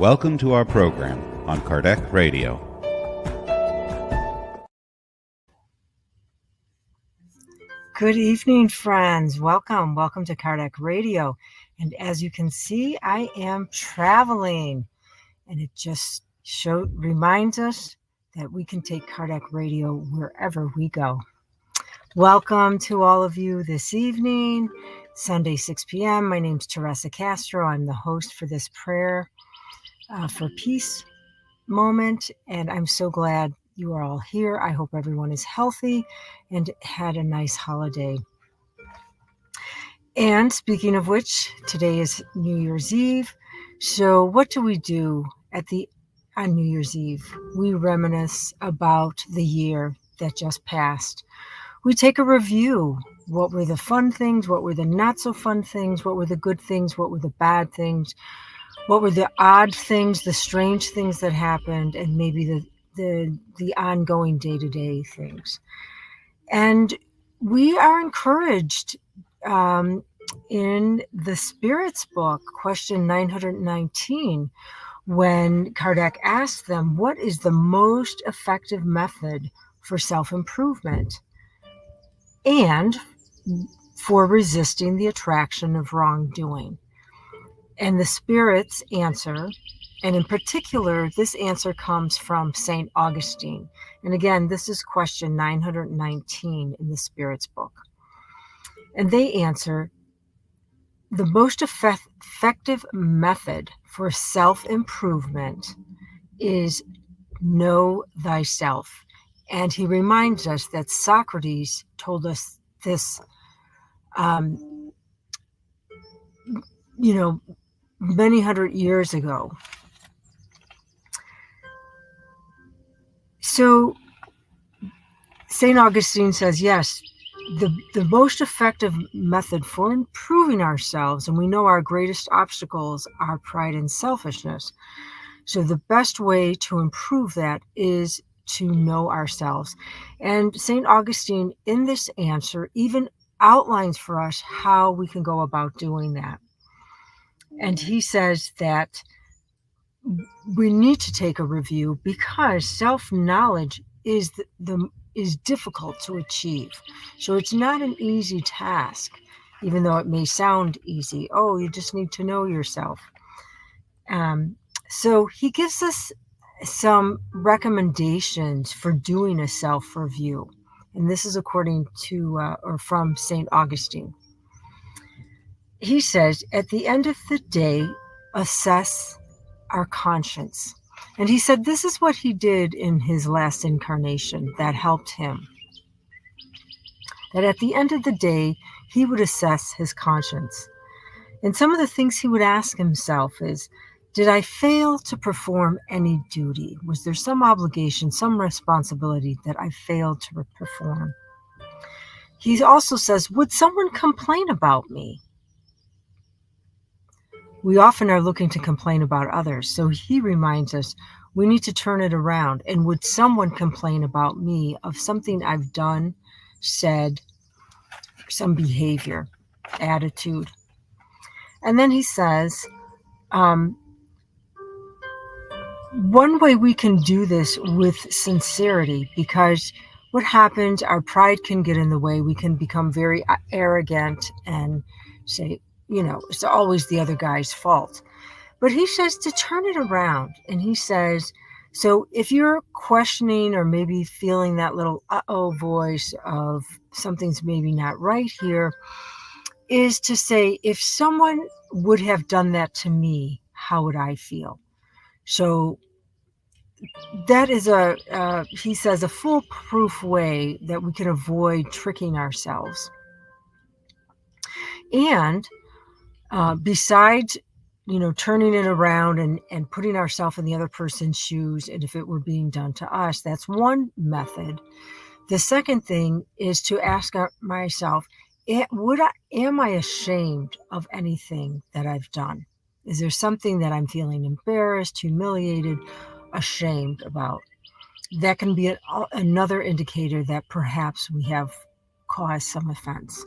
Welcome to our program on Kardec Radio. Good evening, friends. Welcome to Kardec Radio. And as you can see, I am traveling. And it just reminds us that we can take Kardec Radio wherever we go. Welcome to all of you this evening, Sunday, 6 p.m. My name's Teresa Castro. I'm the host for this prayer for peace moment. And I'm so glad you are all here. I hope everyone is healthy and had a nice holiday. And speaking of which, today is New Year's Eve. So what do we do on New Year's Eve? We reminisce about the year that just passed. We take a review. What were the fun things? What were the not so fun things? What were the good things? What were the bad things? What were the odd things, the strange things that happened, and maybe the ongoing day-to-day things. And we are encouraged in the Spirit's book, question 919, when Kardec asked them, what is the most effective method for self-improvement and for resisting the attraction of wrongdoing? And the Spirit's answer, and in particular, this answer comes from St. Augustine. And again, this is question 919 in the Spirit's book. And they answer, the most effective method for self-improvement is know thyself. And he reminds us that Socrates told us this, many hundred years ago. So St. Augustine says, yes, the most effective method for improving ourselves, and we know our greatest obstacles are pride and selfishness. So the best way to improve that is to know ourselves. And St. Augustine, in this answer, even outlines for us how we can go about doing that. And he says that we need to take a review because self-knowledge is difficult to achieve. So it's not an easy task, even though it may sound easy. Oh, you just need to know yourself. So he gives us some recommendations for doing a self-review. And this is according to, or from St. Augustine. He says, at the end of the day, assess our conscience. And he said this is what he did in his last incarnation that helped him. That at the end of the day, he would assess his conscience. And some of the things he would ask himself is, did I fail to perform any duty? Was there some obligation, some responsibility that I failed to perform? He also says, would someone complain about me? We often are looking to complain about others. So he reminds us we need to turn it around. And would someone complain about me of something I've done, said, some behavior, attitude? And then he says, one way we can do this with sincerity, because what happens, our pride can get in the way. We can become very arrogant and say, it's always the other guy's fault. But he says to turn it around. And he says, so if you're questioning or maybe feeling that little uh-oh voice of something's maybe not right here, is to say, if someone would have done that to me, how would I feel? So that is he says, a foolproof way that we can avoid tricking ourselves. And besides, turning it around and putting ourselves in the other person's shoes, and if it were being done to us, that's one method. The second thing is to ask myself, am I ashamed of anything that I've done? Is there something that I'm feeling embarrassed, humiliated, ashamed about? That can be another indicator that perhaps we have caused some offense.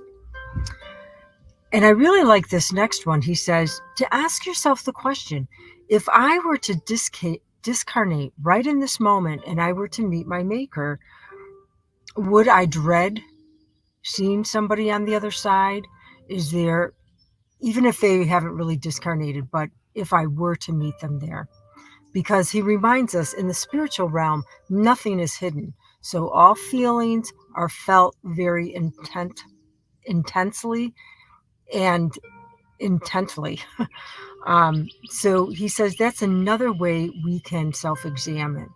And I really like this next one. He says, to ask yourself the question, If I were to discarnate right in this moment and I were to meet my maker, would I dread seeing somebody on the other side? Is there, even if they haven't really discarnated, but if I were to meet them there? Because he reminds us in the spiritual realm, nothing is hidden. So all feelings are felt very intensely and intently. So he says that's another way we can self-examine.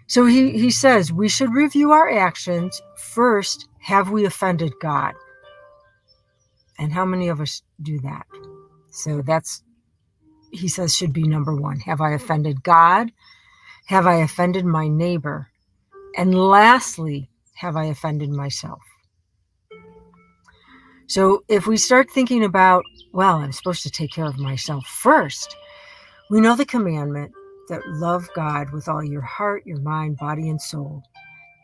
So he says we should review our actions. First, have we offended God? And how many of us do that? So that's, he says, should be number one. Have I offended God? Have I offended my neighbor? And lastly, have I offended myself? So if we start thinking about, well, I'm supposed to take care of myself first, we know the commandment that love God with all your heart, your mind, body, and soul,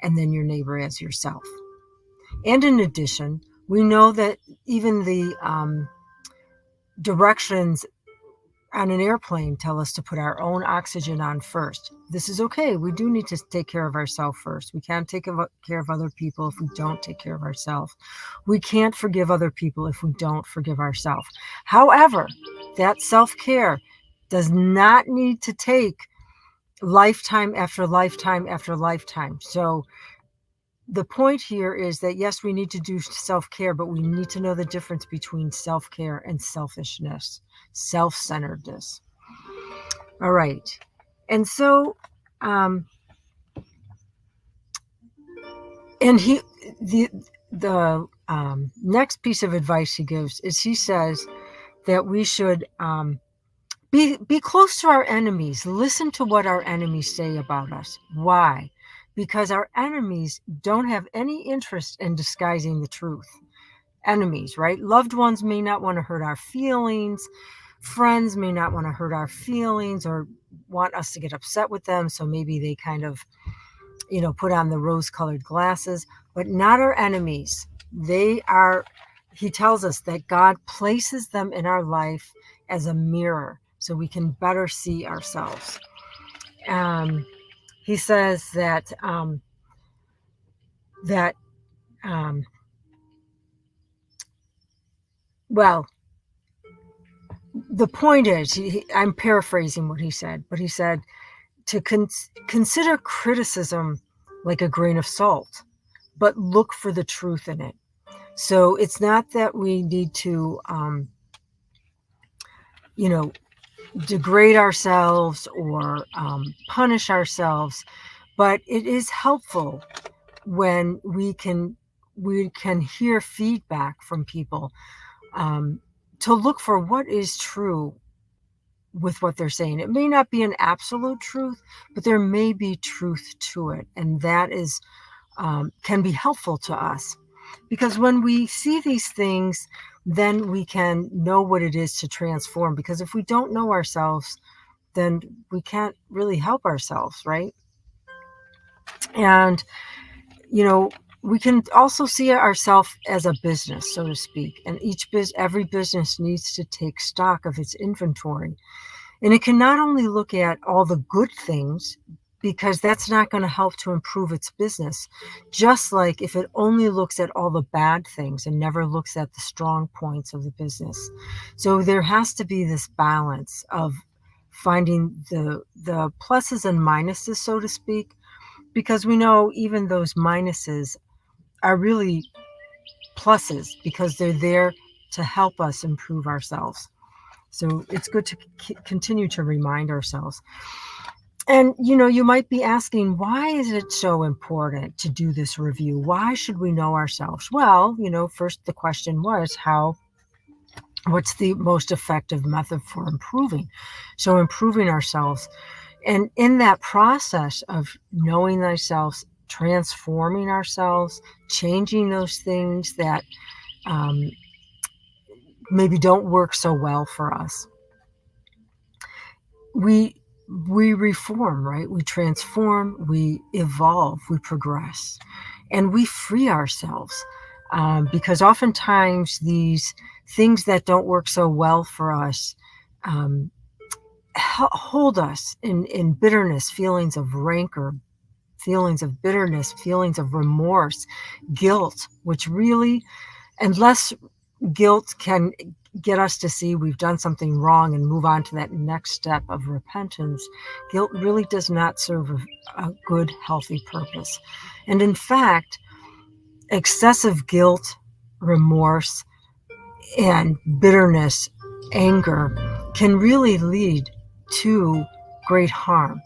and then your neighbor as yourself. And in addition, we know that even the directions on an airplane tell us to put our own oxygen on first. This is okay. We do need to take care of ourselves first. We can't take care of other people if we don't take care of ourselves. We can't forgive other people if we don't forgive ourselves. However, that self-care does not need to take lifetime after lifetime after lifetime. So the point here is that, yes, we need to do self-care, but we need to know the difference between self-care and selfishness, self-centeredness. All right. And so, and the next piece of advice he gives is, he says that we should be close to our enemies. Listen to what our enemies say about us. Why? Because our enemies don't have any interest in disguising the truth. Enemies, right? Loved ones may not want to hurt our feelings. Friends may not want to hurt our feelings or want us to get upset with them. So maybe they kind of, put on the rose-colored glasses, but not our enemies. They are, he tells us that God places them in our life as a mirror so we can better see ourselves. He says that well, the point is, I'm paraphrasing what he said, but he said to consider criticism like a grain of salt, but look for the truth in it. So it's not that we need to, degrade ourselves or punish ourselves, but it is helpful when we can hear feedback from people, to look for what is true with what they're saying. It may not be an absolute truth, but there may be truth to it, and that is can be helpful to us, because when we see these things, then we can know what it is to transform. Because if we don't know ourselves, then we can't really help ourselves, right? And we can also see ourselves as a business, so to speak, and every business needs to take stock of its inventory. And it can not only look at all the good things, because that's not going to help to improve its business, just like if it only looks at all the bad things and never looks at the strong points of the business. So there has to be this balance of finding the pluses and minuses, so to speak, because we know even those minuses are really pluses because they're there to help us improve ourselves. So it's good to continue to remind ourselves. And, you might be asking, why is it so important to do this review? Why should we know ourselves? Well, first the question was, what's the most effective method for improving? So improving ourselves. And in that process of knowing thyself, transforming ourselves, changing those things that maybe don't work so well for us, we reform, right? We transform, we evolve, we progress, and we free ourselves, because oftentimes these things that don't work so well for us, hold us in bitterness, feelings of rancor, feelings of bitterness, feelings of remorse, guilt, which really, unless guilt can get us to see we've done something wrong and move on to that next step of repentance, guilt really does not serve a good, healthy purpose. And in fact, excessive guilt, remorse, and bitterness, anger can really lead to great harm,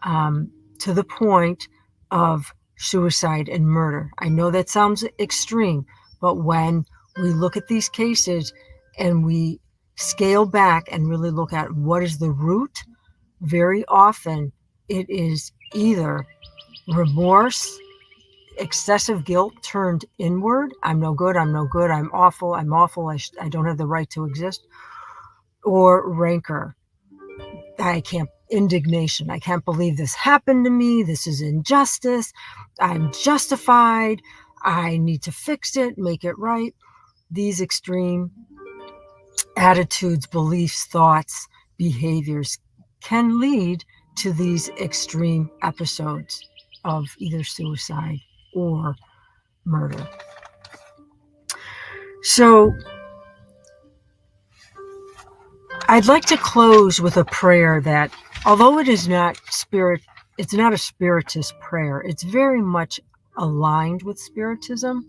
to the point of suicide and murder. I know that sounds extreme, but when we look at these cases and we scale back and really look at what is the root, very often it is either remorse, excessive guilt turned inward. I'm no good, I'm no good, I'm awful, I don't have the right to exist. Or rancor. Indignation. I can't believe this happened to me. This is injustice. I'm justified. I need to fix it, make it right. These extreme attitudes, beliefs, thoughts, behaviors can lead to these extreme episodes of either suicide or murder. So I'd like to close with a prayer that, although it is not it's not a spiritist prayer. It's very much aligned with spiritism.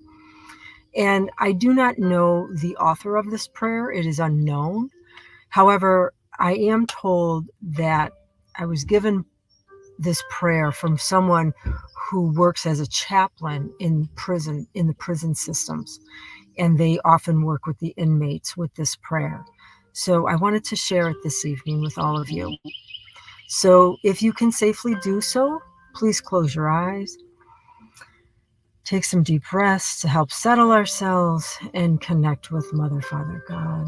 And I do not know the author of this prayer. It is unknown. However, I am told that I was given this prayer from someone who works as a chaplain in prison, in the prison systems. And they often work with the inmates with this prayer. So I wanted to share it this evening with all of you. So if you can safely do so, please close your eyes. Take some deep breaths to help settle ourselves and connect with Mother, Father, God.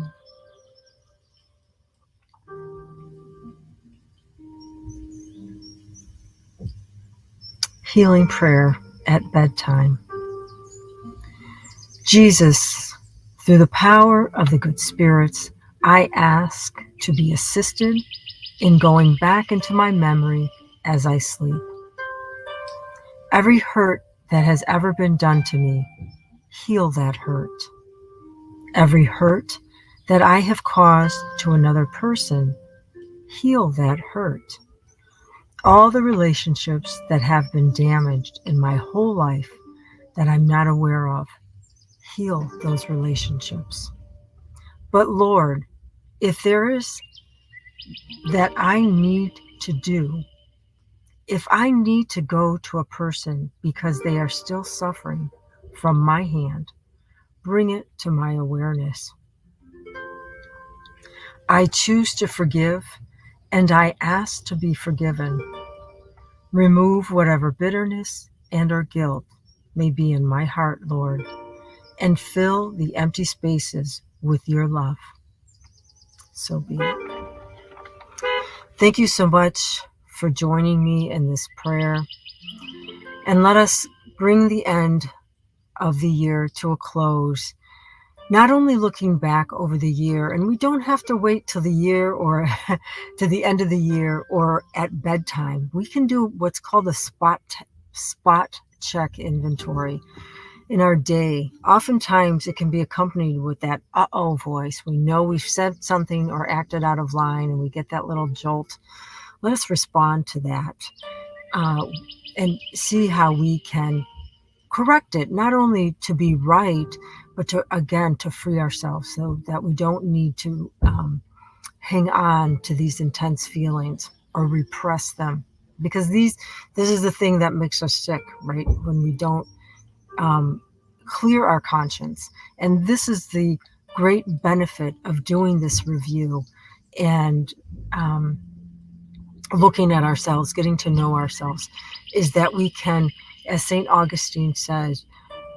Healing prayer at bedtime. Jesus, through the power of the good spirits, I ask to be assisted in going back into my memory as I sleep. Every hurt that has ever been done to me, heal that hurt. Every hurt that I have caused to another person, heal that hurt. All the relationships that have been damaged in my whole life that I'm not aware of, heal those relationships. But Lord, if there is that I need to do, if I need to go to a person because they are still suffering from my hand, bring it to my awareness. I choose to forgive, and I ask to be forgiven. Remove whatever bitterness and or guilt may be in my heart, Lord, and fill the empty spaces with your love. So be it. Thank you so much for joining me in this prayer. And let us bring the end of the year to a close, not only looking back over the year, and we don't have to wait till the year or to the end of the year or at bedtime. We can do what's called a spot check inventory in our day. Oftentimes it can be accompanied with that uh-oh voice. We know we've said something or acted out of line and we get that little jolt. Let us respond to that and see how we can correct it, not only to be right, but to, again, to free ourselves so that we don't need to hang on to these intense feelings or repress them. Because this is the thing that makes us sick, right? When we don't clear our conscience. And this is the great benefit of doing this review and looking at ourselves, getting to know ourselves, is that we can, as St. Augustine says,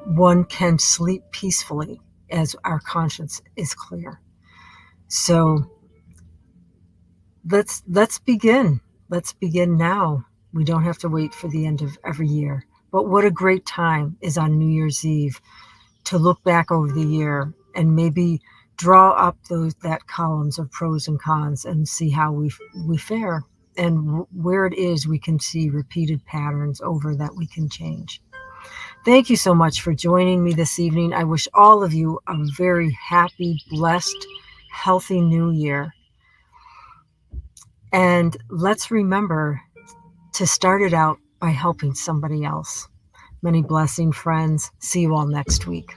one can sleep peacefully as our conscience is clear. So let's begin. Let's begin now. We don't have to wait for the end of every year. But what a great time is on New Year's Eve to look back over the year and maybe draw up that columns of pros and cons and see how we fare, and where it is we can see repeated patterns over that we can change. Thank you so much for joining me this evening. I wish all of you a very happy, blessed, healthy new year. And let's remember to start it out by helping somebody else. Many blessings, friends. See you all next week.